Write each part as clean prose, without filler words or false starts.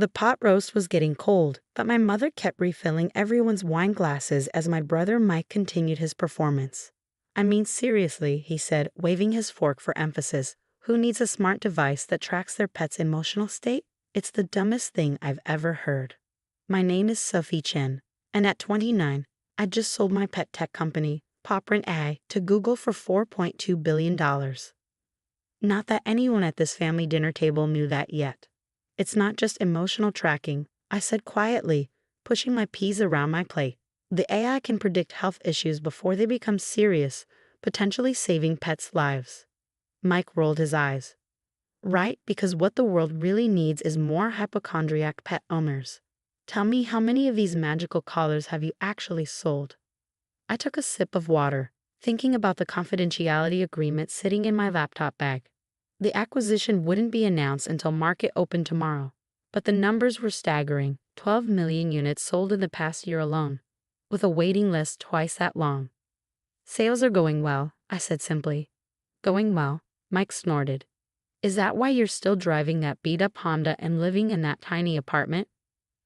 The pot roast was getting cold, but my mother kept refilling everyone's wine glasses as my brother Mike continued his performance. I mean, seriously, he said, waving his fork for emphasis. Who needs a smart device that tracks their pet's emotional state? It's the dumbest thing I've ever heard. My name is Sophie Chen, and at 29, I just sold my pet tech company, Popprint AI, to Google for $4.2 billion. Not that anyone at this family dinner table knew that yet. It's not just emotional tracking, I said quietly, pushing my peas around my plate. The AI can predict health issues before they become serious, potentially saving pets' lives. Mike rolled his eyes. Right, because what the world really needs is more hypochondriac pet owners. Tell me, how many of these magical collars have you actually sold? I took a sip of water, thinking about the confidentiality agreement sitting in my laptop bag. The acquisition wouldn't be announced until market open tomorrow, but the numbers were staggering: 12 million units sold in the past year alone, with a waiting list twice that long. Sales are going well, I said simply. Going well, Mike snorted. Is that why you're still driving that beat-up Honda and living in that tiny apartment?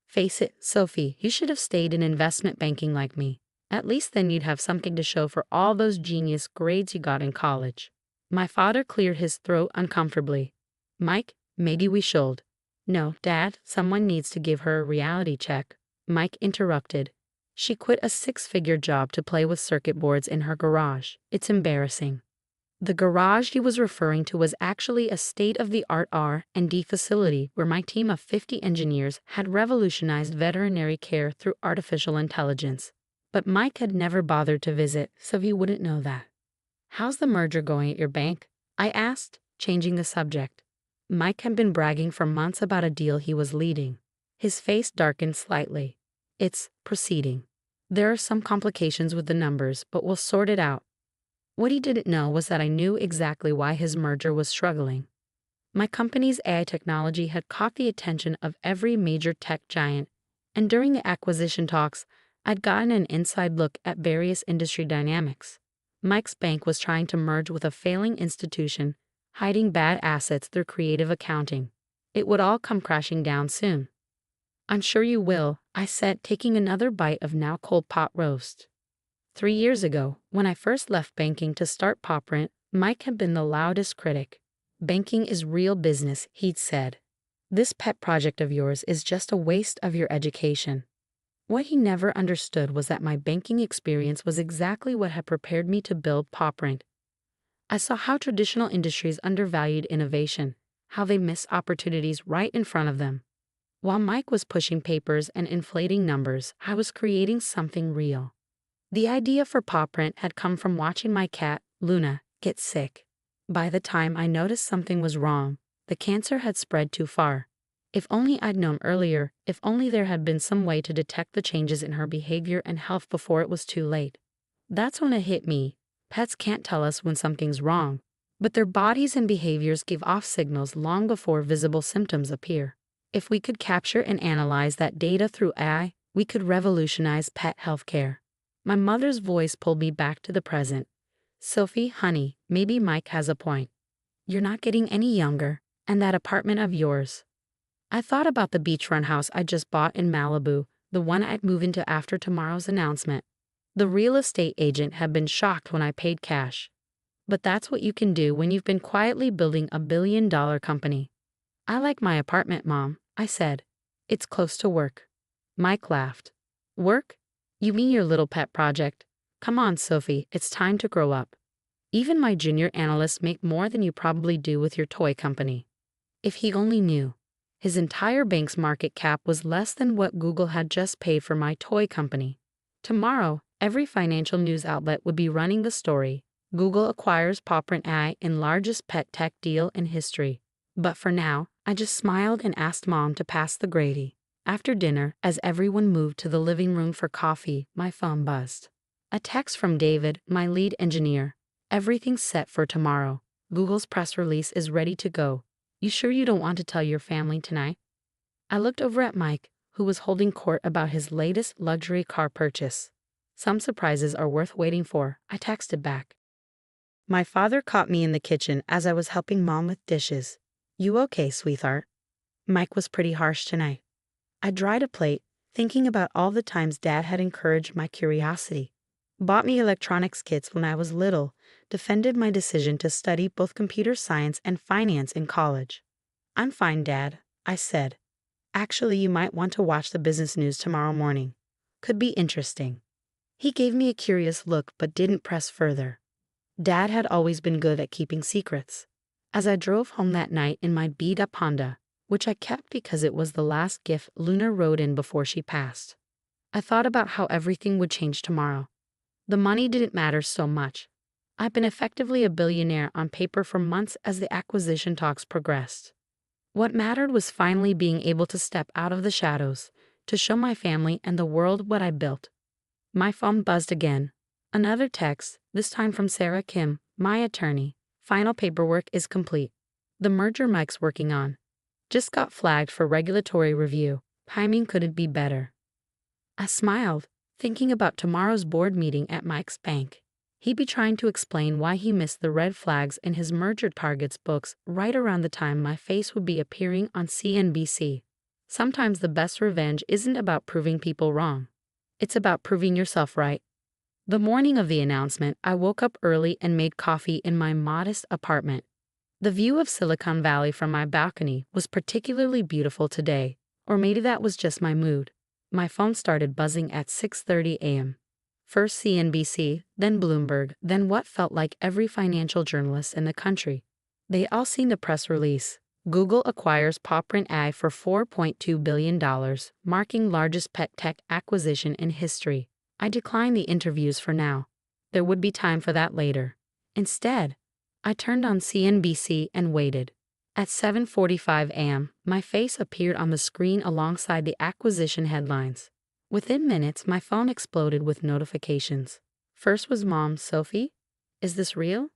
Face it, Sophie, you should have stayed in investment banking like me. At least then you'd have something to show for all those genius grades you got in college. My father cleared his throat uncomfortably. Mike, maybe we should. No, Dad, someone needs to give her a reality check. Mike interrupted. She quit a six-figure job to play with circuit boards in her garage. It's embarrassing. The garage he was referring to was actually a state-of-the-art R&D facility where my team of 50 engineers had revolutionized veterinary care through artificial intelligence. But Mike had never bothered to visit, so he wouldn't know that. How's the merger going at your bank? I asked, changing the subject. Mike had been bragging for months about a deal he was leading. His face darkened slightly. It's proceeding. There are some complications with the numbers, but we'll sort it out. What he didn't know was that I knew exactly why his merger was struggling. My company's AI technology had caught the attention of every major tech giant, and during the acquisition talks, I'd gotten an inside look at various industry dynamics. Mike's bank was trying to merge with a failing institution, hiding bad assets through creative accounting. It would all come crashing down soon. I'm sure you will, I said, taking another bite of now cold pot roast. 3 years ago, when I first left banking to start Popprint, Mike had been the loudest critic. Banking is real business, he'd said. This pet project of yours is just a waste of your education. What he never understood was that my banking experience was exactly what had prepared me to build Popprint. I saw how traditional industries undervalued innovation, how they missed opportunities right in front of them. While Mike was pushing papers and inflating numbers, I was creating something real. The idea for Popprint had come from watching my cat, Luna, get sick. By the time I noticed something was wrong, the cancer had spread too far. If only I'd known earlier, if only there had been some way to detect the changes in her behavior and health before it was too late. That's when it hit me. Pets can't tell us when something's wrong, but their bodies and behaviors give off signals long before visible symptoms appear. If we could capture and analyze that data through AI, we could revolutionize pet healthcare. My mother's voice pulled me back to the present. Sophie, honey, maybe Mike has a point. You're not getting any younger, and that apartment of yours. I thought about the beachfront house I just bought in Malibu, the one I'd move into after tomorrow's announcement. The real estate agent had been shocked when I paid cash. But that's what you can do when you've been quietly building a billion-dollar company. I like my apartment, Mom, I said. It's close to work. Mike laughed. Work? You mean your little pet project? Come on, Sophie, it's time to grow up. Even my junior analysts make more than you probably do with your toy company. If he only knew. His entire bank's market cap was less than what Google had just paid for my toy company. Tomorrow, every financial news outlet would be running the story. Google acquires Popprint AI in largest pet tech deal in history. But for now, I just smiled and asked Mom to pass the gravy. After dinner, as everyone moved to the living room for coffee, my phone buzzed. A text from David, my lead engineer. Everything's set for tomorrow. Google's press release is ready to go. You sure you don't want to tell your family tonight? I looked over at Mike, who was holding court about his latest luxury car purchase. Some surprises are worth waiting for, I texted back. My father caught me in the kitchen as I was helping Mom with dishes. You okay, sweetheart? Mike was pretty harsh tonight. I dried a plate, thinking about all the times Dad had encouraged my curiosity. Bought me electronics kits when I was little, defended my decision to study both computer science and finance in college. "I'm fine, Dad," I said. "Actually, you might want to watch the business news tomorrow morning. Could be interesting." He gave me a curious look but didn't press further. Dad had always been good at keeping secrets. As I drove home that night in my beat-up Honda, which I kept because it was the last gift Luna rode in before she passed, I thought about how everything would change tomorrow. The money didn't matter so much. I'd been effectively a billionaire on paper for months as the acquisition talks progressed. What mattered was finally being able to step out of the shadows, to show my family and the world what I built. My phone buzzed again. Another text, this time from Sarah Kim, my attorney. "Final paperwork is complete. The merger Mike's working on just got flagged for regulatory review. Timing couldn't be better." I smiled, thinking about tomorrow's board meeting at Mike's bank. He'd be trying to explain why he missed the red flags in his merger targets books right around the time my face would be appearing on CNBC. Sometimes the best revenge isn't about proving people wrong. It's about proving yourself right. The morning of the announcement, I woke up early and made coffee in my modest apartment. The view of Silicon Valley from my balcony was particularly beautiful today, or maybe that was just my mood. My phone started buzzing at 6:30 a.m. First CNBC, then Bloomberg, then what felt like every financial journalist in the country. They all seen the press release. Google acquires PawPrint AI for $4.2 billion, marking largest pet tech acquisition in history. I declined the interviews for now. There would be time for that later. Instead, I turned on CNBC and waited. At 7:45 a.m., my face appeared on the screen alongside the acquisition headlines. Within minutes, my phone exploded with notifications. First was Mom, "Sophie? Is this real?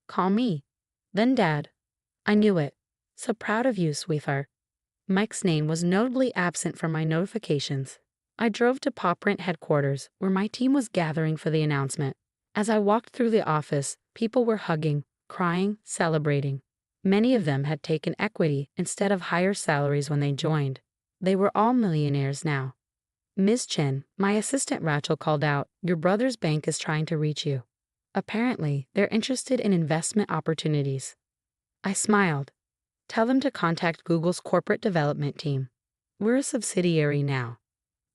Call me." Then Dad. I knew it. "So proud of you, sweetheart." Mike's name was notably absent from my notifications. I drove to PawPrint headquarters, where my team was gathering for the announcement. As I walked through the office, people were hugging, crying, celebrating. Many of them had taken equity instead of higher salaries when they joined. They were all millionaires now. "Ms. Chen," my assistant Rachel called out, "your brother's bank is trying to reach you. Apparently, they're interested in investment opportunities." I smiled. "Tell them to contact Google's corporate development team. We're a subsidiary now."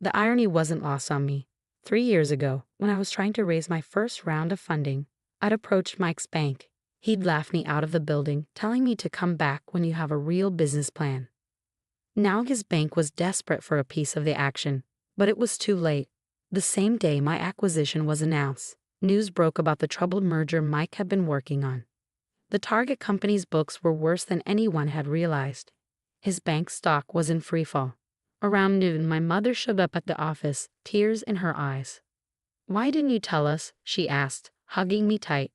The irony wasn't lost on me. 3 years ago, when I was trying to raise my first round of funding, I'd approached Mike's bank. He'd laughed me out of the building, telling me to come back when you have a real business plan. Now his bank was desperate for a piece of the action, but it was too late. The same day my acquisition was announced, news broke about the troubled merger Mike had been working on. The target company's books were worse than anyone had realized. His bank stock was in freefall. Around noon, my mother showed up at the office, tears in her eyes. "Why didn't you tell us?" she asked, hugging me tight.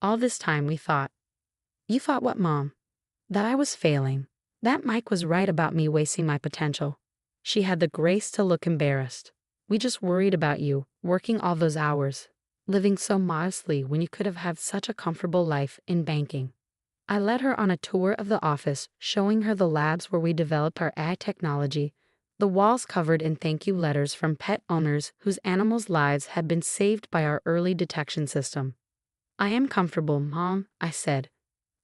"All this time we thought." "You thought what, Mom?" "That I was failing. That Mike was right about me wasting my potential." She had the grace to look embarrassed. "We just worried about you, working all those hours, living so modestly when you could have had such a comfortable life in banking." I led her on a tour of the office, showing her the labs where we developed our AI technology, the walls covered in thank you letters from pet owners whose animals' lives had been saved by our early detection system. "I am comfortable, Mom," I said.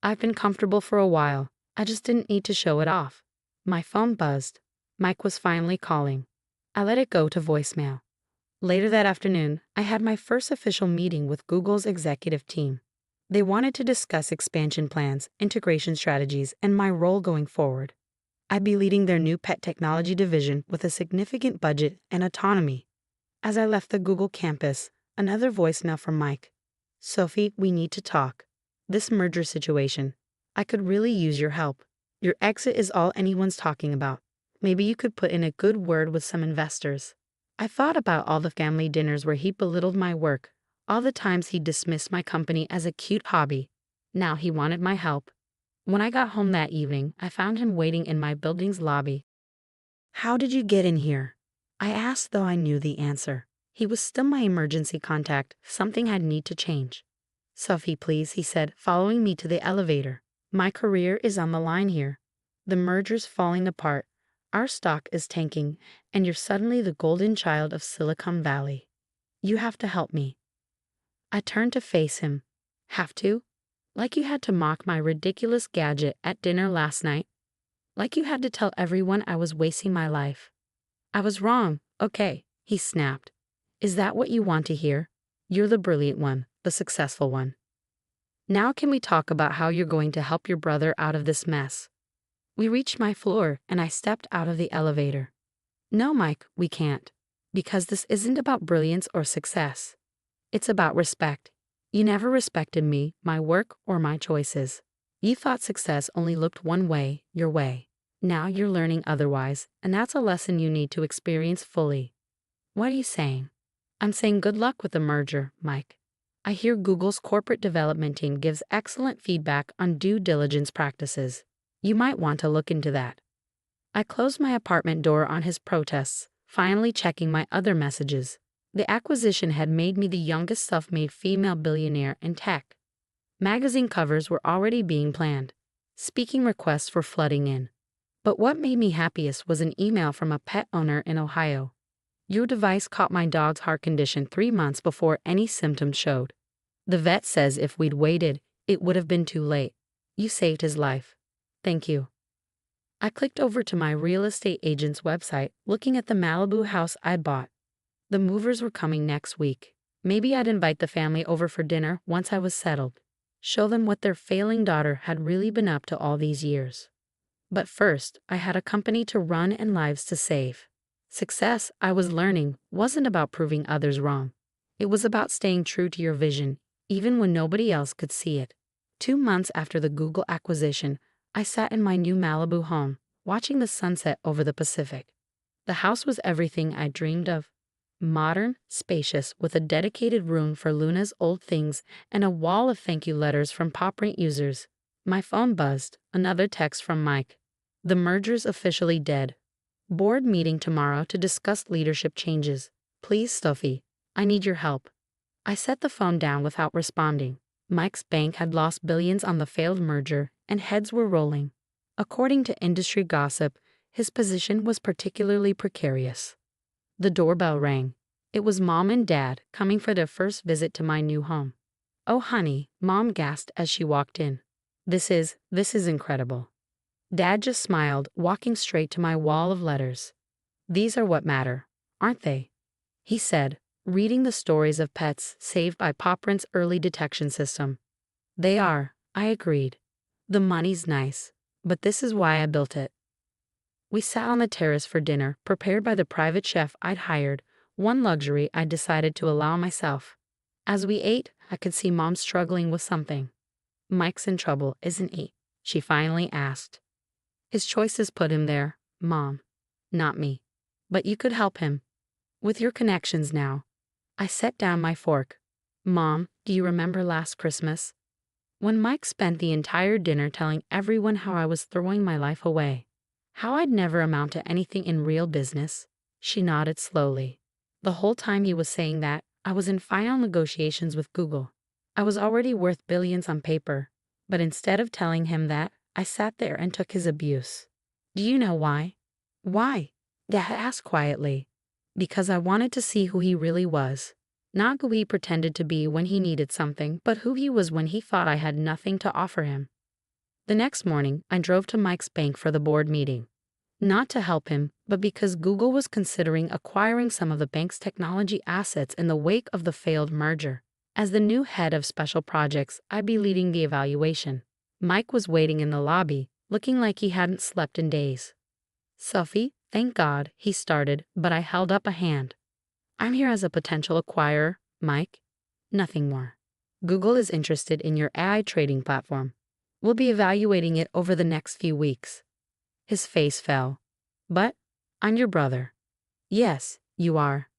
"I've been comfortable for a while. I just didn't need to show it off." My phone buzzed. Mike was finally calling. I let it go to voicemail. Later that afternoon, I had my first official meeting with Google's executive team. They wanted to discuss expansion plans, integration strategies, and my role going forward. I'd be leading their new pet technology division with a significant budget and autonomy. As I left the Google campus, another voicemail from Mike. "Sophie, we need to talk. This merger situation. I could really use your help. Your exit is all anyone's talking about. Maybe you could put in a good word with some investors." I thought about all the family dinners where he belittled my work, all the times he dismissed my company as a cute hobby. Now he wanted my help. When I got home that evening, I found him waiting in my building's lobby. "How did you get in here?" I asked, though I knew the answer. He was still my emergency contact. Something had need to change. "Sophie, please," he said, following me to the elevator. "My career is on the line here. The merger's falling apart. Our stock is tanking, and you're suddenly the golden child of Silicon Valley. You have to help me." I turned to face him. "Have to? Like you had to mock my ridiculous gadget at dinner last night? Like you had to tell everyone I was wasting my life?" "I was wrong, okay," he snapped. "Is that what you want to hear? You're the brilliant one, the successful one. Now can we talk about how you're going to help your brother out of this mess?" We reached my floor, and I stepped out of the elevator. "No, Mike, we can't. Because this isn't about brilliance or success. It's about respect. You never respected me, my work, or my choices. You thought success only looked one way, your way. Now you're learning otherwise, and that's a lesson you need to experience fully." "What are you saying?" "I'm saying good luck with the merger, Mike. I hear Google's corporate development team gives excellent feedback on due diligence practices. You might want to look into that." I closed my apartment door on his protests, finally checking my other messages. The acquisition had made me the youngest self-made female billionaire in tech. Magazine covers were already being planned. Speaking requests were flooding in. But what made me happiest was an email from a pet owner in Ohio. "Your device caught my dog's heart condition 3 months before any symptoms showed. The vet says if we'd waited, it would have been too late. You saved his life. Thank you." I clicked over to my real estate agent's website, looking at the Malibu house I'd bought. The movers were coming next week. Maybe I'd invite the family over for dinner once I was settled. Show them what their failing daughter had really been up to all these years. But first, I had a company to run and lives to save. Success, I was learning, wasn't about proving others wrong. It was about staying true to your vision, even when nobody else could see it. 2 months after the Google acquisition, I sat in my new Malibu home, watching the sunset over the Pacific. The house was everything I dreamed of. Modern, spacious, with a dedicated room for Luna's old things and a wall of thank you letters from PopRent users. My phone buzzed, another text from Mike. "The merger's officially dead. Board meeting tomorrow to discuss leadership changes. Please, Sophie, I need your help." I set the phone down without responding. Mike's bank had lost billions on the failed merger, and heads were rolling. According to industry gossip, his position was particularly precarious. The doorbell rang. It was Mom and Dad coming for their first visit to my new home. "Oh, honey," Mom gasped as she walked in. This is incredible." Dad just smiled, walking straight to my wall of letters. "These are what matter, aren't they?" he said, reading the stories of pets saved by PopRent's early detection system. "They are," I agreed. "The money's nice, but this is why I built it." We sat on the terrace for dinner, prepared by the private chef I'd hired, one luxury I'd decided to allow myself. As we ate, I could see Mom struggling with something. "Mike's in trouble, isn't he?" she finally asked. "His choices put him there, Mom. Not me. But you could help him. With your connections now." I set down my fork. "Mom, do you remember last Christmas? When Mike spent the entire dinner telling everyone how I was throwing my life away. How I'd never amount to anything in real business?" She nodded slowly. "The whole time he was saying that, I was in final negotiations with Google. I was already worth billions on paper. But instead of telling him that, I sat there and took his abuse. Do you know why?" "Why?" Dad asked quietly. "Because I wanted to see who he really was. Not who he pretended to be when he needed something, but who he was when he thought I had nothing to offer him." The next morning, I drove to Mike's bank for the board meeting. Not to help him, but because Google was considering acquiring some of the bank's technology assets in the wake of the failed merger. As the new head of special projects, I'd be leading the evaluation. Mike was waiting in the lobby, looking like he hadn't slept in days. "Sophie, thank God," he started, but I held up a hand. "I'm here as a potential acquirer, Mike. Nothing more. Google is interested in your AI trading platform. We'll be evaluating it over the next few weeks." His face fell. "But I'm your brother." "Yes, you are.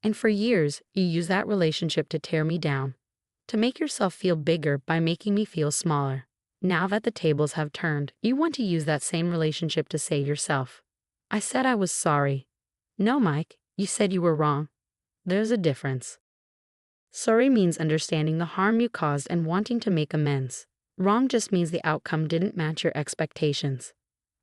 And for years, you used that relationship to tear me down. To make yourself feel bigger by making me feel smaller. Now that the tables have turned, you want to use that same relationship to save yourself." I said I was sorry. "No, Mike, you said you were wrong. There's a difference. Sorry means understanding the harm you caused and wanting to make amends. Wrong just means the outcome didn't match your expectations."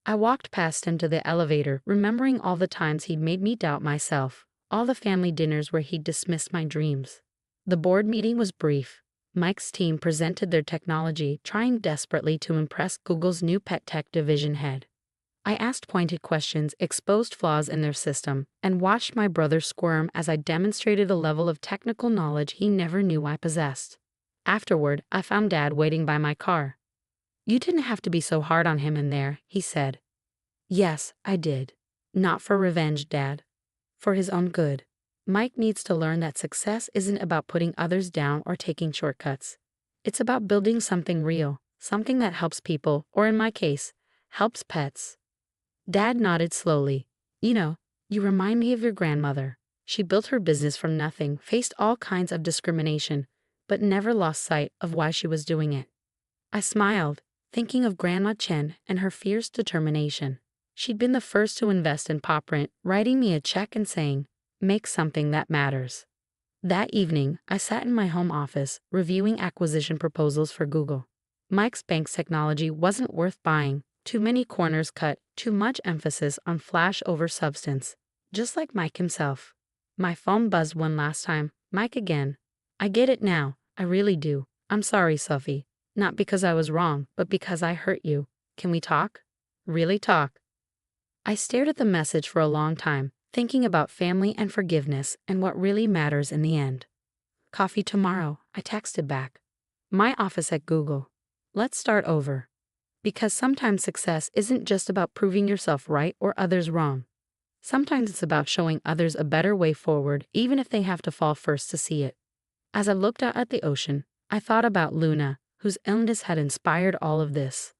I walked past him to the elevator, remembering all the times he'd made me doubt myself, all the family dinners where he'd dismissed my dreams. The board meeting was brief. Mike's team presented their technology, trying desperately to impress Google's new pet tech division head. I asked pointed questions, exposed flaws in their system, and watched my brother squirm as I demonstrated a level of technical knowledge he never knew I possessed. Afterward, I found Dad waiting by my car. "You didn't have to be so hard on him in there," he said. "Yes, I did. Not for revenge, Dad. For his own good. Mike needs to learn that success isn't about putting others down or taking shortcuts. It's about building something real, something that helps people, or in my case, helps pets." Dad nodded slowly. You remind me of your grandmother. She built her business from nothing, faced all kinds of discrimination, but never lost sight of why she was doing it." I smiled, thinking of Grandma Chen and her fierce determination. She'd been the first to invest in PopPrint, writing me a check and saying, "Make something that matters." That evening, I sat in my home office, reviewing acquisition proposals for Google. Mike's bank's technology wasn't worth buying. Too many corners cut, too much emphasis on flash over substance. Just like Mike himself. My phone buzzed one last time. Mike again. "I get it now. I really do. I'm sorry, Sophie. Not because I was wrong, but because I hurt you. Can we talk? Really talk?" I stared at the message for a long time, thinking about family and forgiveness and what really matters in the end. "Coffee tomorrow," I texted back. "My office at Google. Let's start over." Because sometimes success isn't just about proving yourself right or others wrong. Sometimes it's about showing others a better way forward, even if they have to fall first to see it. As I looked out at the ocean, I thought about Luna, whose illness had inspired all of this.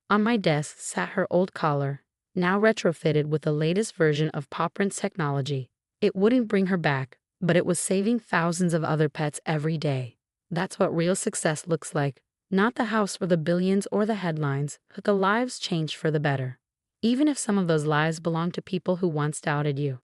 On my desk sat her old collar, now retrofitted with the latest version of PopPrint's technology. It wouldn't bring her back, but it was saving thousands of other pets every day. That's what real success looks like. Not the house or the billions or the headlines, but the lives changed for the better. Even if some of those lives belong to people who once doubted you.